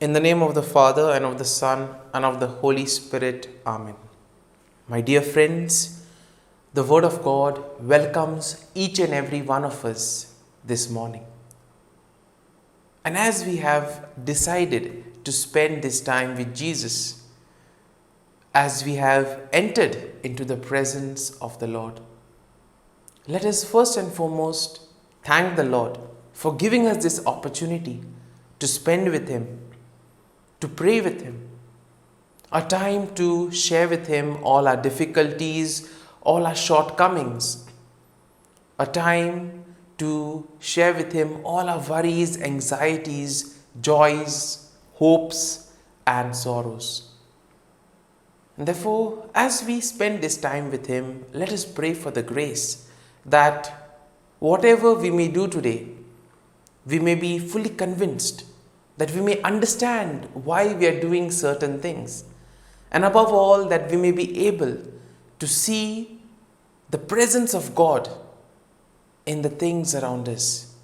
In the name of the Father, and of the Son, and of the Holy Spirit. Amen. My dear friends, the Word of God welcomes each and every one of us this morning. And as we have decided to spend this time with Jesus, as we have entered into the presence of the Lord, let us first and foremost thank the Lord for giving us this opportunity to spend with Him, to pray with Him, a time to share with Him all our difficulties, all our shortcomings, a time to share with Him all our worries, anxieties, joys, hopes, and sorrows. And therefore, as we spend this time with Him, let us pray for the grace that whatever we may do today, we may be fully convinced, that we may understand why we are doing certain things, and above all, that we may be able to see the presence of God in the things around us,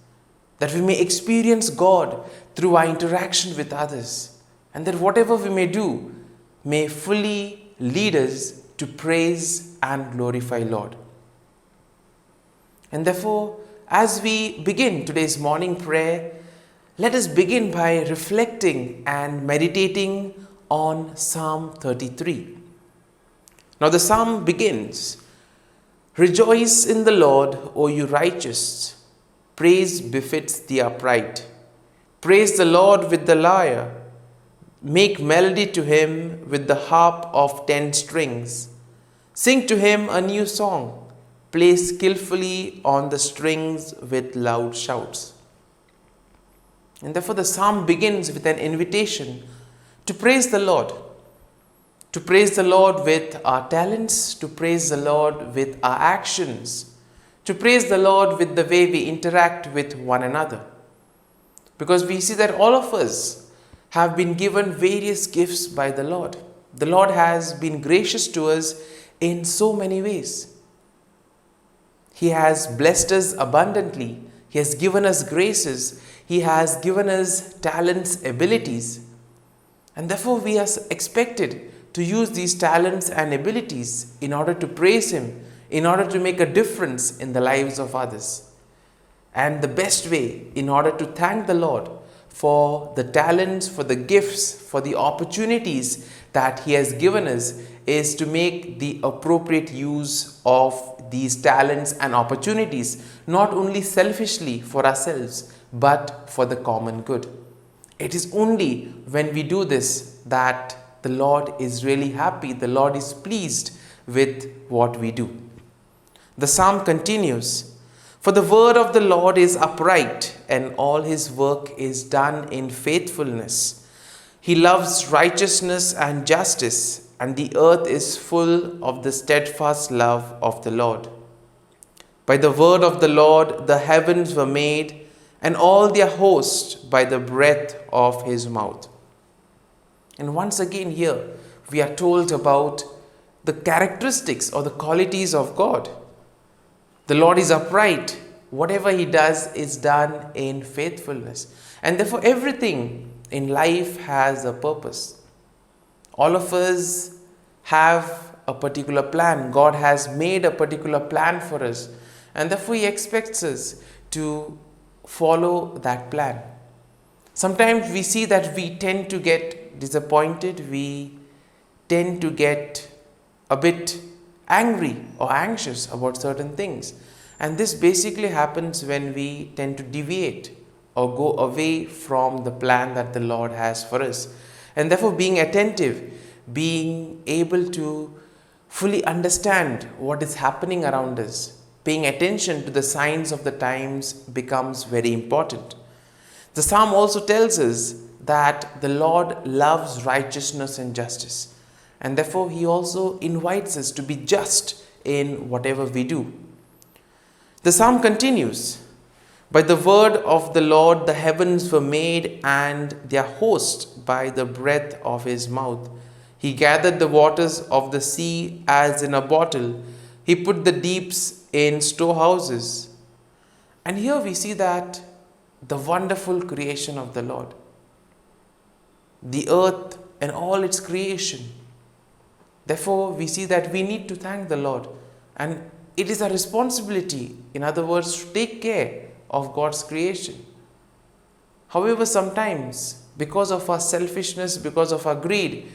that we may experience God through our interaction with others, and that whatever we may do may fully lead us to praise and glorify Lord. And therefore, as we begin today's morning prayer, let us begin by reflecting and meditating on Psalm 33. Now the psalm begins, "Rejoice in the Lord, O you righteous. Praise befits the upright. Praise the Lord with the lyre. Make melody to Him with the harp of 10 strings. Sing to Him a new song. Play skillfully on the strings with loud shouts." And therefore the psalm begins with an invitation to praise the Lord. To praise the Lord with our talents, to praise the Lord with our actions, to praise the Lord with the way we interact with one another. Because we see that all of us have been given various gifts by the Lord. The Lord has been gracious to us in so many ways. He has blessed us abundantly. He has given us graces. He has given us talents, abilities. And therefore we are expected to use these talents and abilities in order to praise Him, in order to make a difference in the lives of others. And the best way in order to thank the Lord for the talents, for the gifts, for the opportunities that He has given us is to make the appropriate use of these talents and opportunities, not only selfishly for ourselves, but for the common good. It is only when we do this that the Lord is really happy, the Lord is pleased with what we do. The psalm continues, "For the word of the Lord is upright, and all His work is done in faithfulness. He loves righteousness and justice, and the earth is full of the steadfast love of the Lord. By the word of the Lord the heavens were made, and all their host by the breath of His mouth." And once again here we are told about the characteristics or the qualities of God. The Lord is upright. Whatever He does is done in faithfulness. And therefore everything in life has a purpose. All of us have a particular plan. God has made a particular plan for us. And therefore He expects us to follow that plan. Sometimes we see that we tend to get disappointed. We tend to get a bit angry or anxious about certain things. And this basically happens when we tend to deviate or go away from the plan that the Lord has for us. And therefore being attentive, being able to fully understand what is happening around us, paying attention to the signs of the times becomes very important. The psalm also tells us that the Lord loves righteousness and justice. And therefore He also invites us to be just in whatever we do. The psalm continues, "By the word of the Lord the heavens were made, and their host by the breath of His mouth. He gathered the waters of the sea as in a bottle. He put the deeps in storehouses." And here we see that the wonderful creation of the Lord. the earth and all its creation. Therefore, we see that we need to thank the Lord, and it is our responsibility, in other words, to take care of God's creation. However, sometimes, because of our selfishness, because of our greed,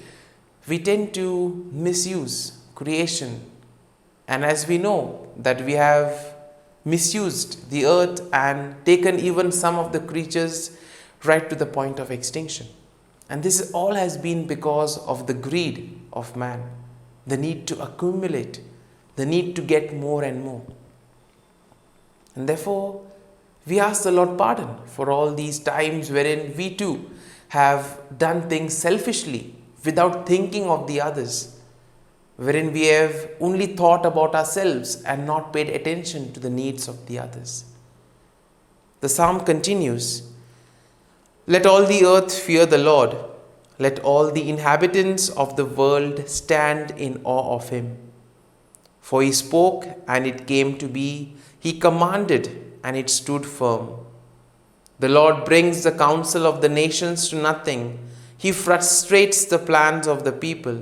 we tend to misuse creation. And as we know that we have misused the earth and taken even some of the creatures right to the point of extinction. And this all has been because of the greed of man, the need to accumulate, the need to get more and more. And therefore, we ask the Lord pardon for all these times wherein we too have done things selfishly without thinking of the others, wherein we have only thought about ourselves and not paid attention to the needs of the others. The psalm continues, "Let all the earth fear the Lord. Let all the inhabitants of the world stand in awe of him. For he spoke and it came to be. He commanded and it stood firm. The Lord brings the counsel of the nations to nothing. He frustrates the plans of the people.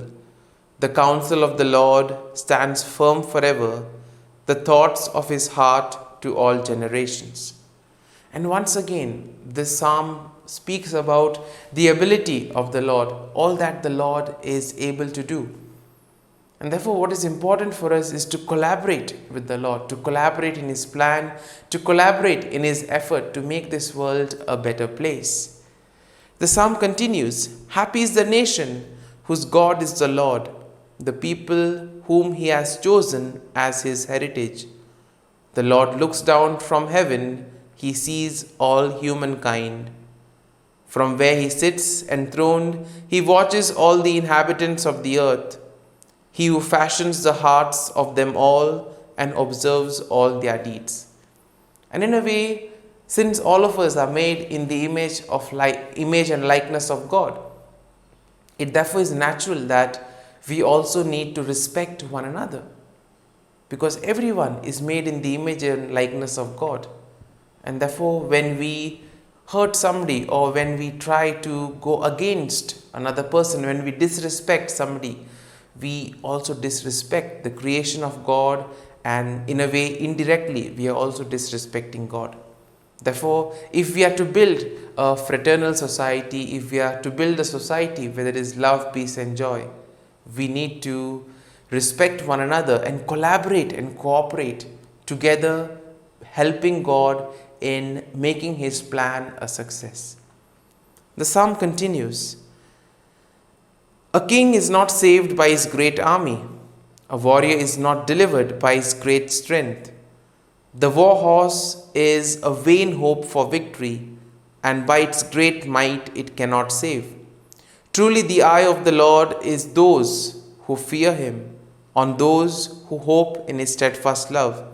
The counsel of the Lord stands firm forever, the thoughts of his heart to all generations." And once again, this psalm speaks about the ability of the Lord, all that the Lord is able to do. And therefore, what is important for us is to collaborate with the Lord, to collaborate in his plan, to collaborate in his effort to make this world a better place. The psalm continues, "Happy is the nation whose God is the Lord, the people whom he has chosen as his heritage. The Lord looks down from heaven, he sees all humankind. From where he sits enthroned, he watches all the inhabitants of the earth. He who fashions the hearts of them all and observes all their deeds." And in a way, since all of us are made in the image and likeness of God, it therefore is natural that we also need to respect one another, because everyone is made in the image and likeness of God. And therefore, when we hurt somebody, or when we try to go against another person, when we disrespect somebody, we also disrespect the creation of God, and in a way, indirectly, we are also disrespecting God. Therefore, if we are to build a fraternal society, if we are to build a society where there is love, peace and joy, we need to respect one another and collaborate and cooperate together, helping God in making his plan a success. The psalm continues, "A king is not saved by his great army. A warrior is not delivered by his great strength. The war horse is a vain hope for victory, and by its great might it cannot save. Truly the eye of the Lord is those who fear him, on those who hope in his steadfast love,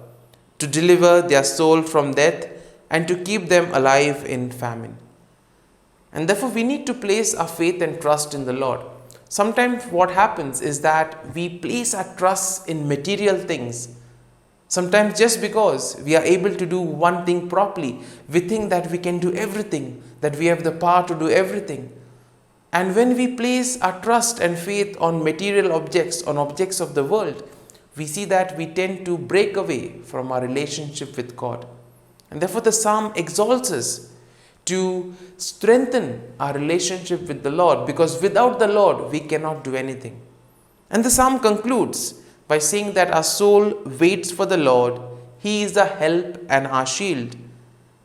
to deliver their soul from death and to keep them alive in famine." And therefore we need to place our faith and trust in the Lord. Sometimes what happens is that we place our trust in material things. Sometimes just because we are able to do one thing properly, we think that we can do everything, that we have the power to do everything. And when we place our trust and faith on material objects, on objects of the world, we see that we tend to break away from our relationship with God. And therefore the psalm exalts us to strengthen our relationship with the Lord, because without the Lord we cannot do anything. And the psalm concludes by saying that our soul waits for the Lord. He is our help and our shield.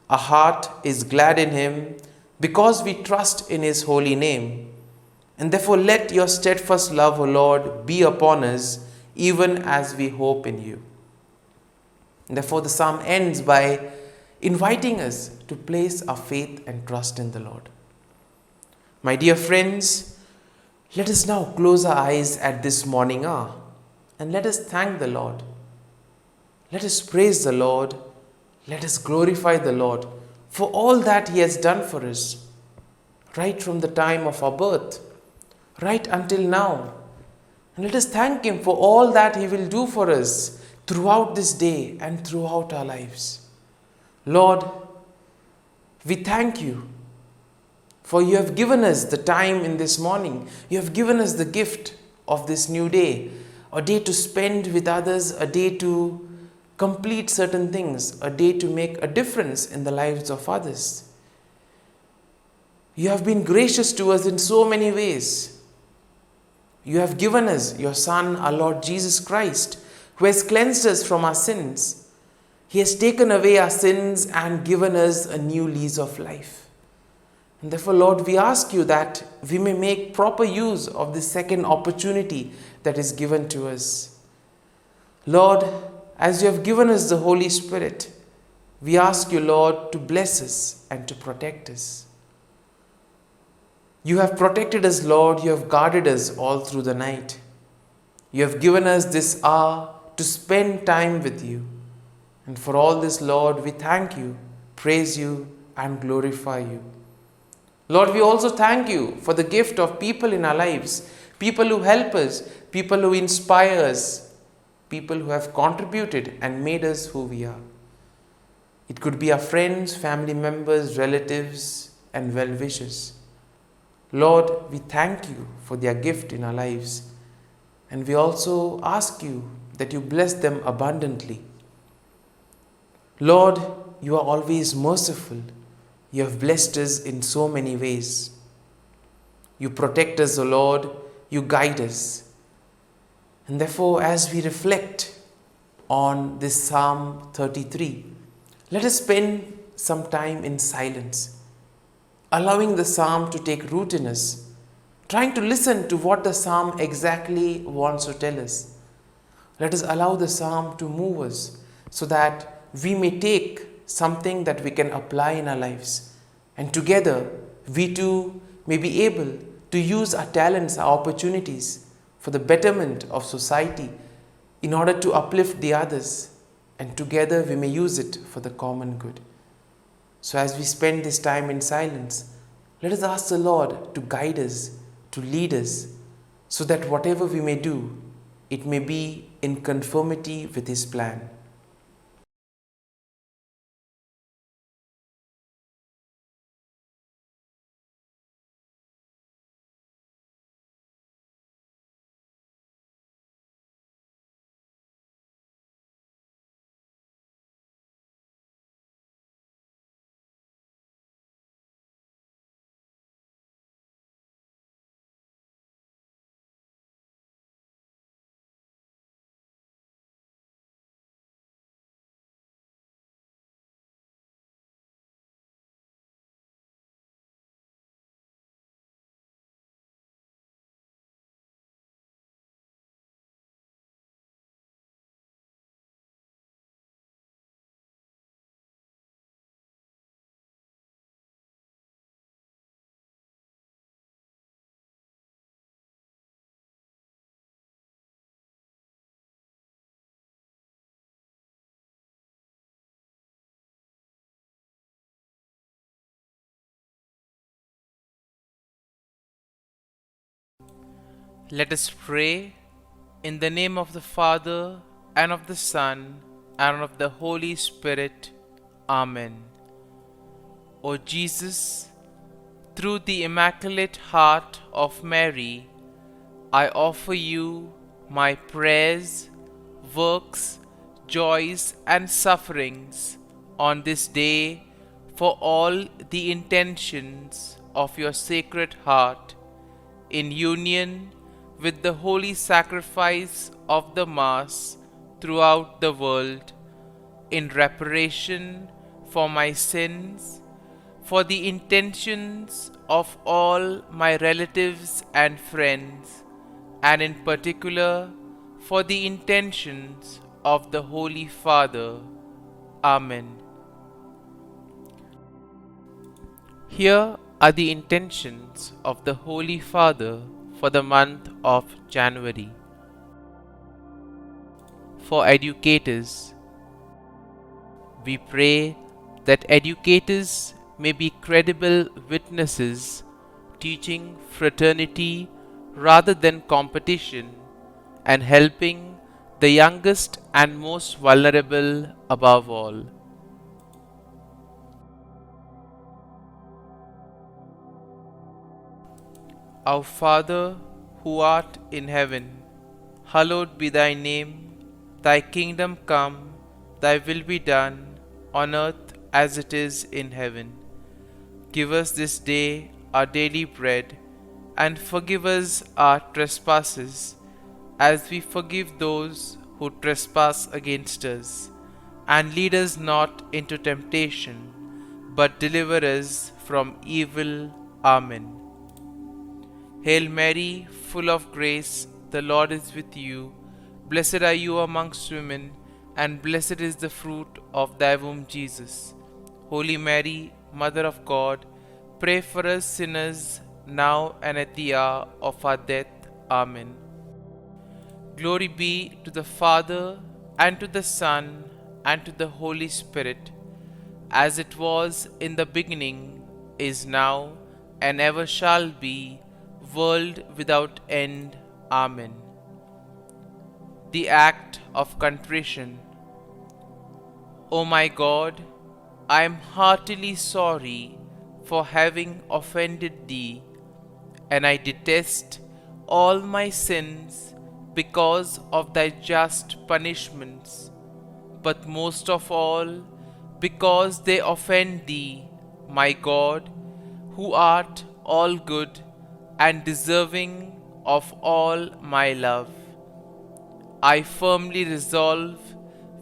Our heart is glad in him because we trust in his holy name. And therefore let your steadfast love, O Lord, be upon us, even as we hope in you. And therefore the psalm ends by inviting us to place our faith and trust in the Lord. My dear friends, let us now close our eyes at this morning hour and let us thank the Lord. Let us praise the Lord. Let us glorify the Lord for all that he has done for us, right from the time of our birth, right until now. And let us thank him for all that he will do for us throughout this day and throughout our lives. Lord, we thank you. For you have given us the time in this morning. You have given us the gift of this new day, a day to spend with others, a day to complete certain things, a day to make a difference in the lives of others. You have been gracious to us in so many ways. You have given us your Son, our Lord Jesus Christ, who has cleansed us from our sins. He has taken away our sins and given us a new lease of life. And therefore, Lord, we ask you that we may make proper use of this second opportunity that is given to us. Lord, as you have given us the Holy Spirit, we ask you, Lord, to bless us and to protect us. You have protected us, Lord. You have guarded us all through the night. You have given us this hour to spend time with you. And for all this, Lord, we thank you, praise you, and glorify you. Lord, we also thank you for the gift of people in our lives, people who help us, people who inspire us, people who have contributed and made us who we are. It could be our friends, family members, relatives, and well-wishers. Lord, we thank you for their gift in our lives, and we also ask you that you bless them abundantly. Lord, you are always merciful. You have blessed us in so many ways. You protect us, O Lord. You guide us. And therefore, as we reflect on this Psalm 33, let us spend some time in silence, allowing the psalm to take root in us, trying to listen to what the psalm exactly wants to tell us. Let us allow the psalm to move us so that we may take something that we can apply in our lives. And together, we too may be able to use our talents, our opportunities for the betterment of society in order to uplift the others. And together, we may use it for the common good. So as we spend this time in silence, let us ask the Lord to guide us, to lead us, so that whatever we may do, it may be in conformity with His plan. Let us pray in the name of the Father, and of the Son, and of the Holy Spirit. Amen. O Jesus, through the Immaculate Heart of Mary, I offer you my prayers, works, joys, and sufferings on this day for all the intentions of your Sacred Heart, in union with the holy sacrifice of the Mass throughout the world, in reparation for my sins, for the intentions of all my relatives and friends, and in particular for the intentions of the Holy Father. Amen. Here are the intentions of the Holy Father for the month of January. For educators, we pray that educators may be credible witnesses, teaching fraternity rather than competition, and helping the youngest and most vulnerable above all. Our Father, who art in heaven, hallowed be thy name. Thy kingdom come, thy will be done, on earth as it is in heaven. Give us this day our daily bread, and forgive us our trespasses, as we forgive those who trespass against us. And lead us not into temptation, but deliver us from evil. Amen. Hail Mary, full of grace, the Lord is with you. Blessed are you amongst women, and blessed is the fruit of thy womb, Jesus. Holy Mary, Mother of God, pray for us sinners, now and at the hour of our death. Amen. Glory be to the Father, and to the Son, and to the Holy Spirit, as it was in the beginning, is now, and ever shall be, world without end. Amen. The act of contrition. O my God, I am heartily sorry for having offended thee, and I detest all my sins because of thy just punishments, but most of all because they offend thee, my God, who art all good and deserving of all my love. I firmly resolve,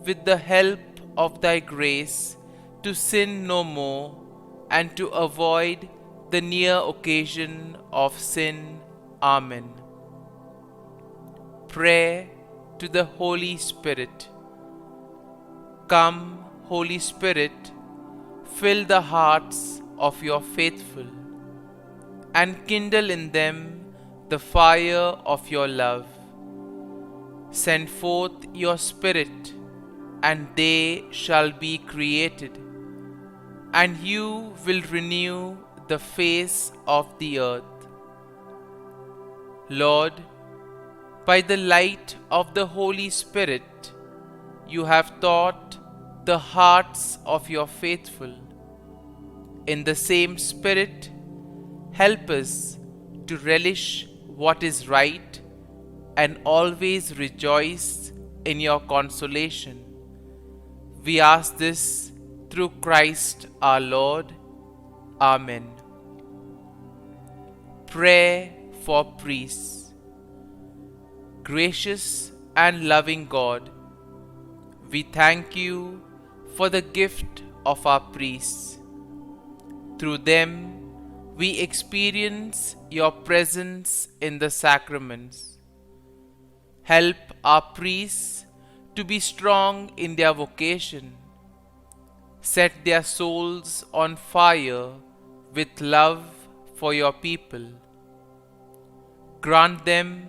with the help of thy grace, to sin no more, and to avoid the near occasion of sin. Amen. Prayer to the Holy Spirit. Come, Holy Spirit, fill the hearts of your faithful, and kindle in them the fire of your love. Send forth your Spirit, and they shall be created, and you will renew the face of the earth. Lord, by the light of the Holy Spirit, you have taught the hearts of your faithful. In the same Spirit, help us to relish what is right and always rejoice in your consolation. We ask this through Christ our Lord. Amen. Prayer for priests. Gracious and loving God, we thank you for the gift of our priests. Through them, we experience your presence in the sacraments. Help our priests to be strong in their vocation. Set their souls on fire with love for your people. Grant them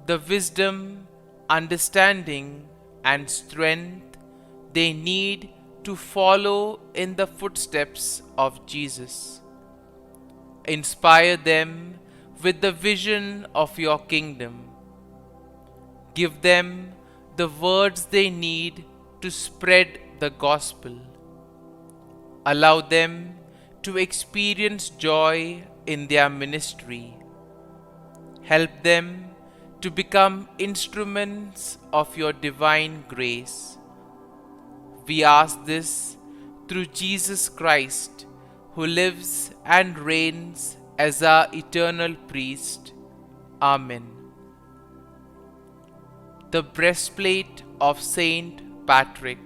the wisdom, understanding, and strength they need to follow in the footsteps of Jesus. Inspire them with the vision of your kingdom. Give them the words they need to spread the gospel. Allow them to experience joy in their ministry. Help them to become instruments of your divine grace. We ask this through Jesus Christ, who lives and reigns as our eternal priest. Amen. The breastplate of Saint Patrick.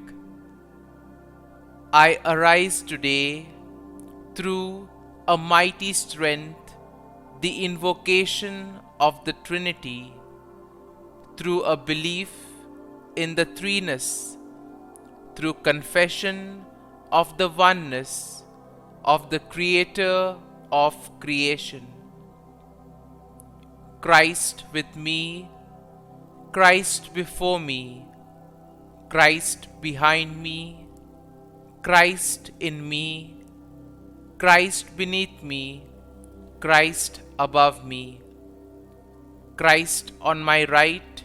I arise today through a mighty strength, the invocation of the Trinity, through a belief in the threeness, through confession of the oneness of the Creator of creation. Christ with me, Christ before me, Christ behind me, Christ in me, Christ beneath me, Christ above me, Christ on my right,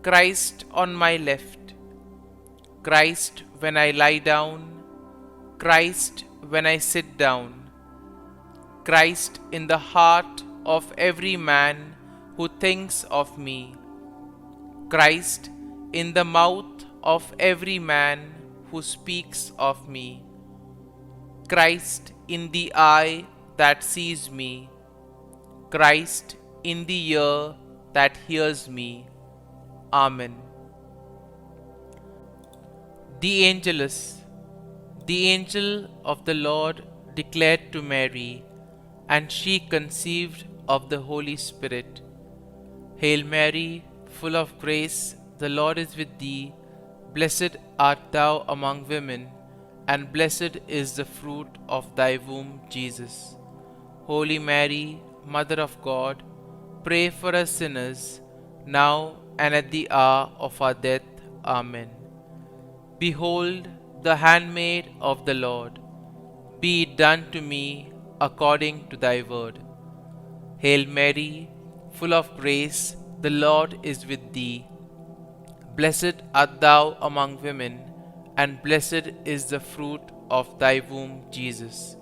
Christ on my left, Christ when I lie down, Christ when I sit down, Christ in the heart of every man who thinks of me, Christ in the mouth of every man who speaks of me, Christ in the eye that sees me, Christ in the ear that hears me. Amen. The Angelus. The angel of the Lord declared to Mary, and she conceived of the Holy Spirit. Hail Mary, full of grace, the Lord is with thee. Blessed art thou among women, and blessed is the fruit of thy womb, Jesus. Holy Mary, Mother of God, pray for us sinners, now and at the hour of our death. Amen. Behold, the handmaid of the Lord. Be it done to me according to thy word. Hail Mary, full of grace, the Lord is with thee. Blessed art thou among women, and blessed is the fruit of thy womb, Jesus.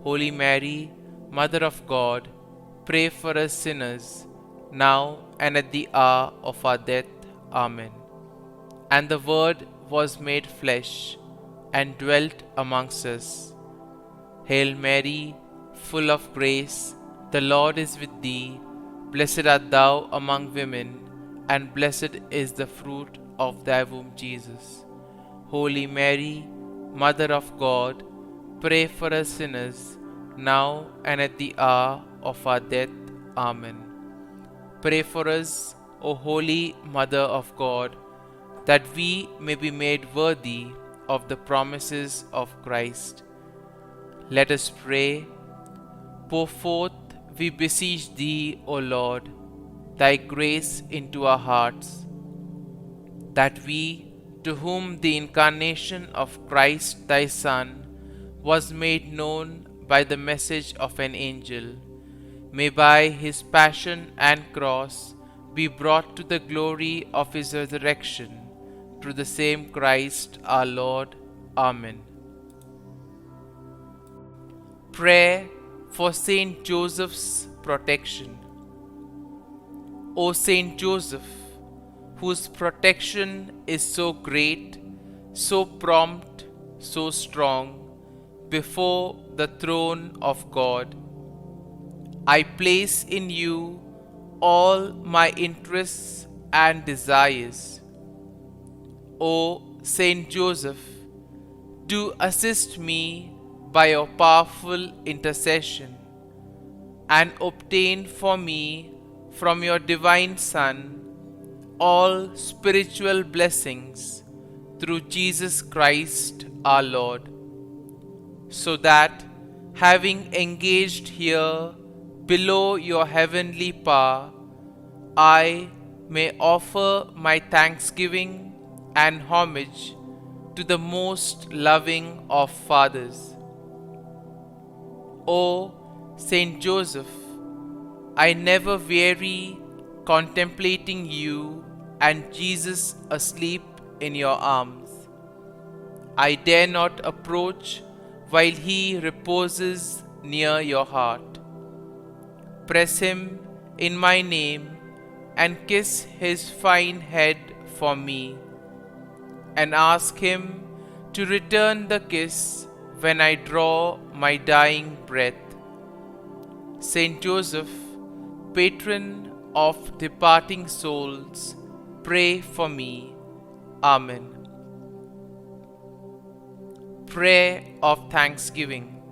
Holy Mary, Mother of God, pray for us sinners, now and at the hour of our death. Amen. And the Word was made flesh, and dwelt amongst us. Hail Mary, full of grace, the Lord is with thee. Blessed art thou among women, and blessed is the fruit of thy womb, Jesus. Holy Mary, Mother of God, pray for us sinners, now and at the hour of our death. Amen. Pray for us, O Holy Mother of God, that we may be made worthy of the promises of Christ. Let us pray. Pour forth, we beseech thee, O Lord, thy grace into our hearts, that we, to whom the incarnation of Christ thy Son was made known by the message of an angel, may by his passion and cross be brought to the glory of his resurrection, through the same Christ our Lord. Amen. Prayer for Saint Joseph's protection. O Saint Joseph, whose protection is so great, so prompt, so strong, before the throne of God, I place in you all my interests and desires. O Saint Joseph, do assist me by your powerful intercession, and obtain for me from your divine Son all spiritual blessings through Jesus Christ our Lord, so that, having engaged here below your heavenly power, I may offer my thanksgiving and homage to the most loving of fathers. O Saint Joseph, I never weary contemplating you and Jesus asleep in your arms. I dare not approach while he reposes near your heart. Press him in my name and kiss his fine head for me, and ask him to return the kiss when I draw my dying breath. Saint Joseph, patron of departing souls, pray for me. Amen. Prayer of Thanksgiving.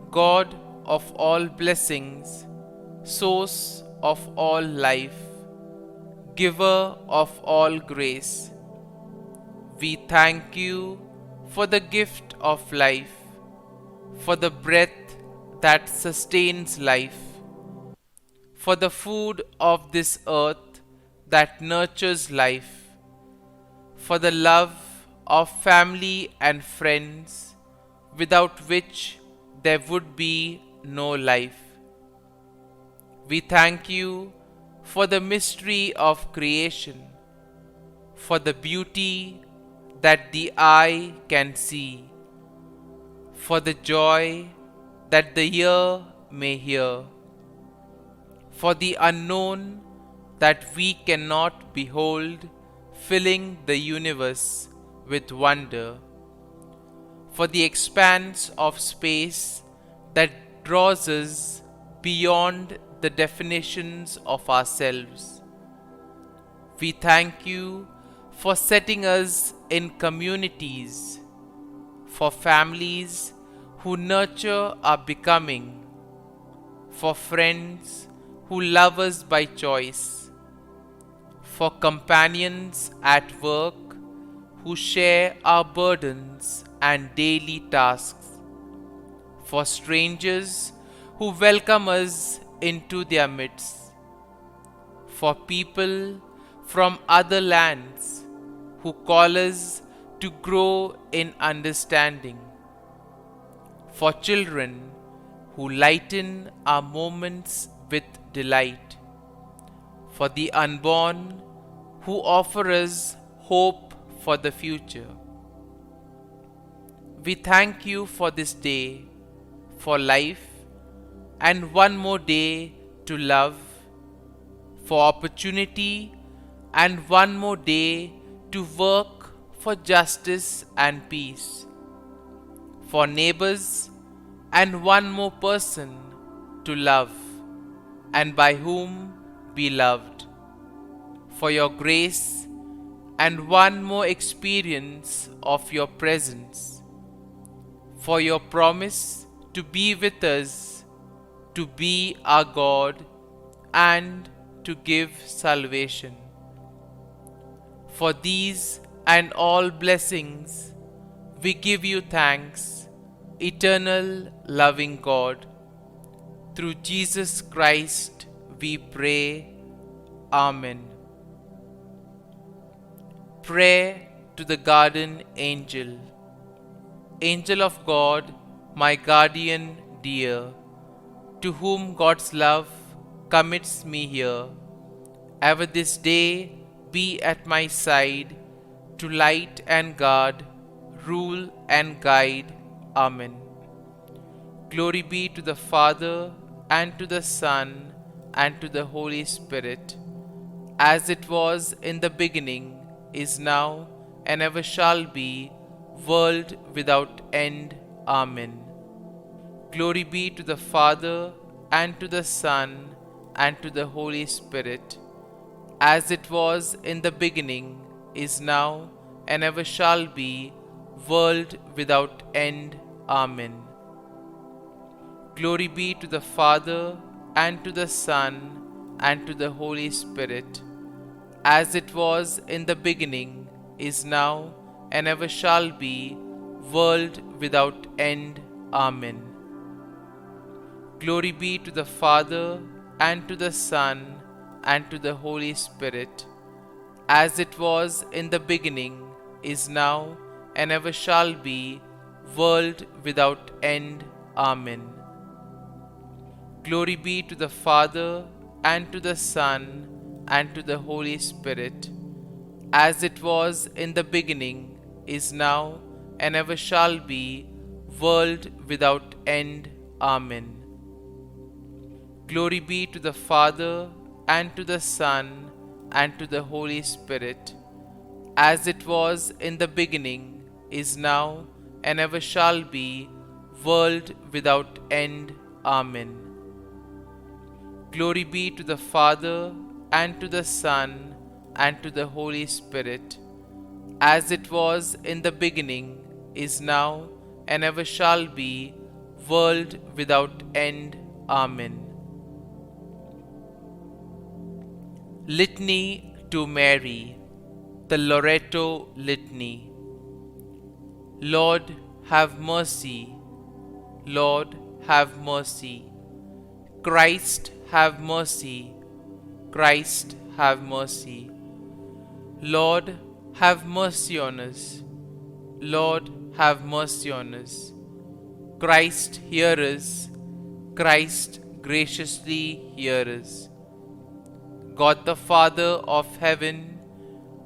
God of all blessings, source of all life, giver of all grace, we thank you for the gift of life, for the breath that sustains life, for the food of this earth that nurtures life, for the love of family and friends, without which there would be no life. We thank you for the mystery of creation, for the beauty that the eye can see, for the joy that the ear may hear, for the unknown that we cannot behold, filling the universe with wonder, for the expanse of space that draws us beyond the definitions of ourselves. We thank you for setting us in communities, for families who nurture our becoming, for friends who love us by choice, for companions at work who share our burdens and daily tasks, for strangers who welcome us into their midst, for people from other lands who call us to grow in understanding, for children who lighten our moments with delight, for the unborn who offer us hope for the future. We thank you for this day, for life, and one more day to love, for opportunity, and one more day to work for justice and peace, for neighbors, and one more person to love, and by whom be loved, for your grace, and one more experience of your presence, for your promise to be with us, to be our God, and to give salvation. For these and all blessings, we give you thanks, eternal loving God. Through Jesus Christ we pray. Amen. Prayer to the Garden Angel. Angel of God, my guardian dear, to whom God's love commits me here, ever this day be at my side, to light and guard, rule and guide. Amen. Glory be to the Father, and to the Son, and to the Holy Spirit, as it was in the beginning, is now, and ever shall be, world without end. Amen. Glory be to the Father, and to the Son, and to the Holy Spirit, as it was in the beginning, is now, and ever shall be, world without end. Amen. Glory be to the Father, and to the Son, and to the Holy Spirit, as it was in the beginning, is now, and ever shall be, world without end. Amen. Glory be to the Father, and to the Son, and to the Holy Spirit, as it was in the beginning, is now, and ever shall be, world without end. Amen. Glory be to the Father, and to the Son, and to the Holy Spirit, as it was in the beginning, is now, and ever shall be, world without end. Amen. Glory be to the Father, and to the Son, and to the Holy Spirit, as it was in the beginning, is now, and ever shall be, world without end. Amen. Glory be to the Father, and to the Son, and to the Holy Spirit, as it was in the beginning, is now, and ever shall be, world without end. Amen. Litany to Mary, the Loreto Litany. Lord, have mercy. Lord, have mercy. Christ, have mercy. Christ, have mercy. Lord, have mercy on us. Lord, have mercy on us. Christ, hear us. Christ, graciously hear us. God the Father of heaven,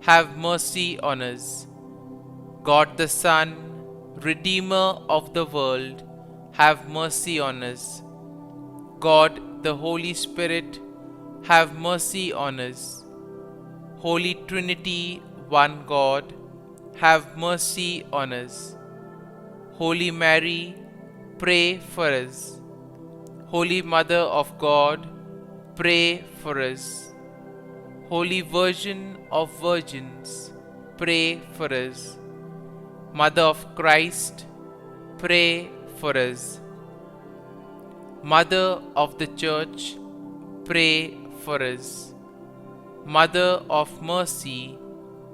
have mercy on us. God the Son, Redeemer of the world, have mercy on us. God the Holy Spirit, have mercy on us. Holy Trinity, one God, have mercy on us. Holy Mary, pray for us. Holy Mother of God, pray for us. Holy Virgin of Virgins, pray for us. Mother of Christ, pray for us. Mother of the Church, pray for us. Mother of Mercy,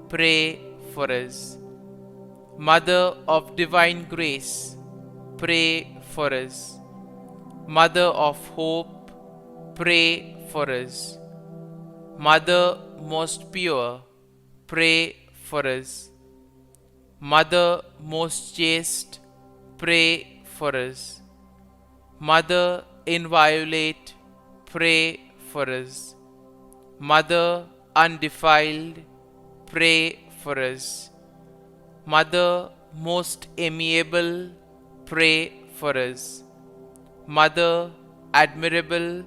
pray for us. Mother of Divine Grace, pray for us. Mother of Hope, pray for us. Mother most pure, pray for us. Mother most chaste, pray for us. Mother inviolate, pray for us. Mother undefiled, pray for us. Mother most amiable, pray for us. Mother admirable,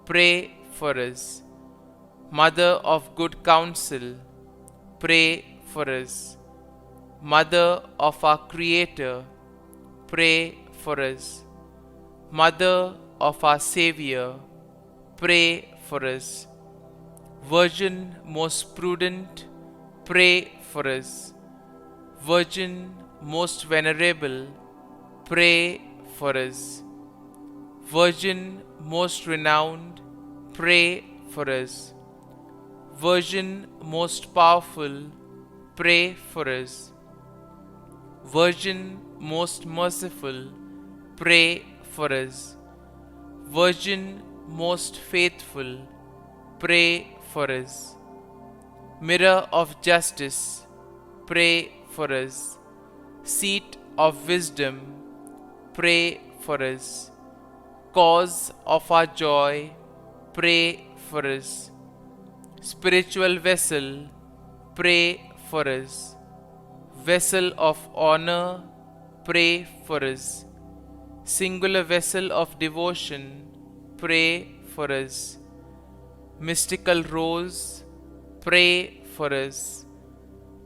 pray for us. Mother of good counsel, pray for us. Mother of our Creator, pray for us. Mother of our Savior, pray for us. Virgin most prudent, pray for us. Virgin most venerable, pray for us. Virgin most renowned, pray for us. Virgin most powerful, pray for us. Virgin most merciful, pray for us. Virgin most faithful, pray for us. Mirror of justice, pray for us. Seat of wisdom, pray for us. Cause of our joy, pray for us. Spiritual vessel, pray for us. Vessel of honor, pray for us. Singular vessel of devotion, pray for us. Mystical rose, pray for us.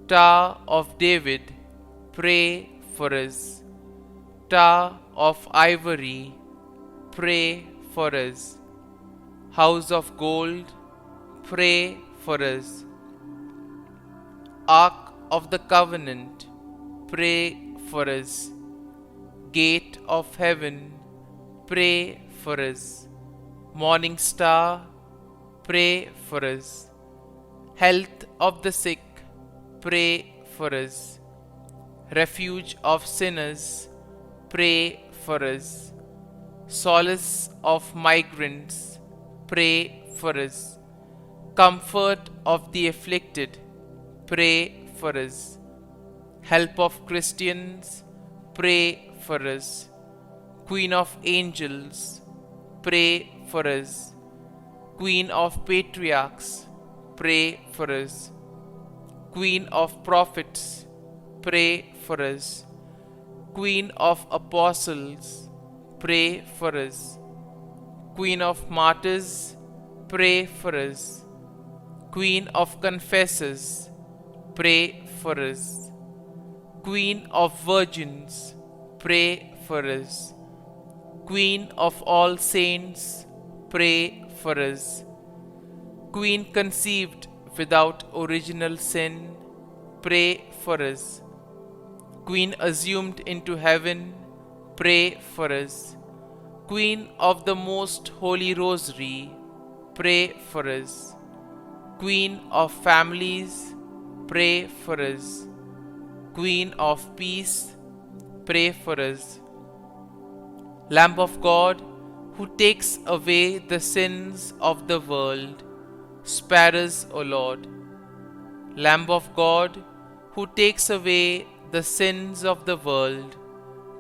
Tower of David, pray for us. Tower of ivory, pray for us. House of gold, pray for us. Ark of the covenant, pray for us. Gate of heaven, pray for us. Morning star, pray for us. Health of the sick, pray for us. Refuge of sinners, pray for us. Solace of migrants, pray for us. Comfort of the afflicted, pray for us. Help of Christians, pray for us. Queen of angels, pray for us. Queen of patriarchs, pray for us. Queen of prophets, pray for us. Queen of apostles, pray for us. Queen of martyrs, pray for us. Queen of confessors, pray for us. Queen of virgins, pray for us. Queen of all saints, pray for us. Queen conceived without original sin, pray for us. Queen assumed into heaven, pray for us. Queen of the Most Holy Rosary, pray for us. Queen of families, pray for us. Queen of peace, pray for us. Lamb of God, who takes away the sins of the world, spare us, O Lord. Lamb of God, who takes away the sins of the world,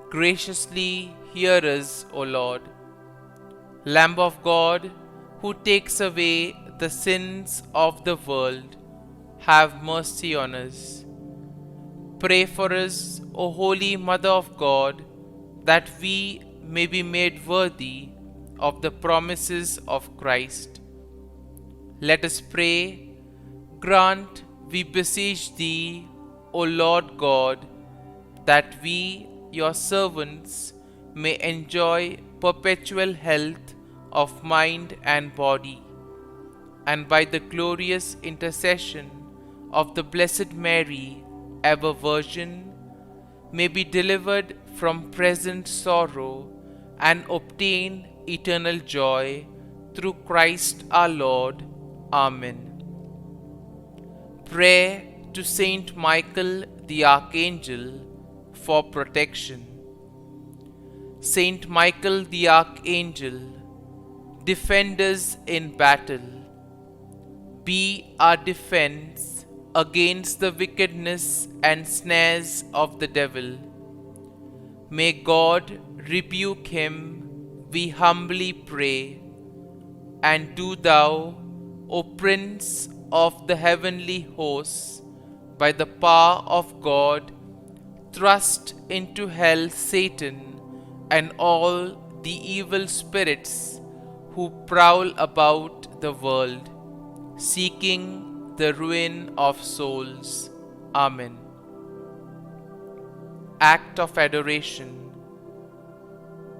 graciously hear us, O Lord. Lamb of God, who takes away the sins of the world, have mercy on us. Pray for us, O Holy Mother of God, that we may be made worthy of the promises of Christ. Let us pray. Grant, we beseech thee, O Lord God, that we, your servants, may enjoy perpetual health of mind and body, and by the glorious intercession of the Blessed Mary, ever Virgin, may be delivered from present sorrow and obtain eternal joy through Christ our Lord. Amen. Prayer to Saint Michael the Archangel for protection. Saint Michael the Archangel, defend us in battle. Be our defense against the wickedness and snares of the devil. May God rebuke him, we humbly pray. And do thou, O Prince of the heavenly hosts, by the power of God, thrust into hell Satan and all the evil spirits who prowl about the world, seeking the ruin of souls. Amen. Act of Adoration.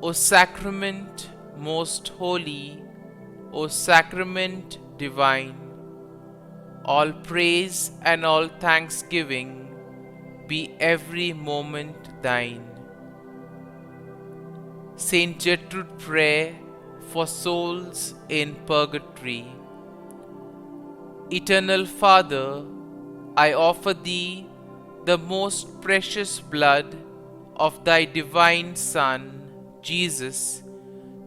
O Sacrament most holy, O Sacrament divine, all praise and all thanksgiving be every moment thine. Saint Gertrude Prayer for souls in purgatory. Eternal Father, I offer thee the most precious blood of thy divine Son, Jesus,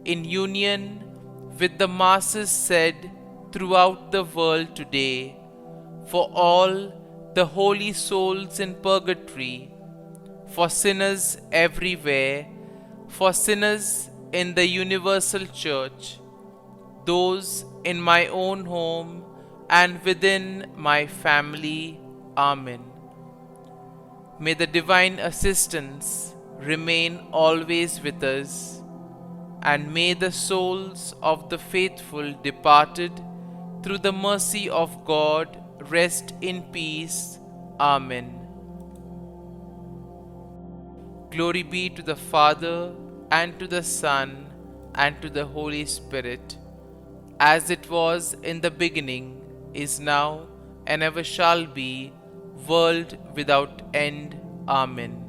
in union with the masses said throughout the world today, for all the holy souls in purgatory, for sinners everywhere, for sinners in the universal church, those in my own home and within my family. Amen. May the divine assistance remain always with us, and may the souls of the faithful departed through the mercy of God rest in peace. Amen. Glory be to the Father, and to the Son, and to the Holy Spirit, as it was in the beginning, is now, and ever shall be, world without end. Amen.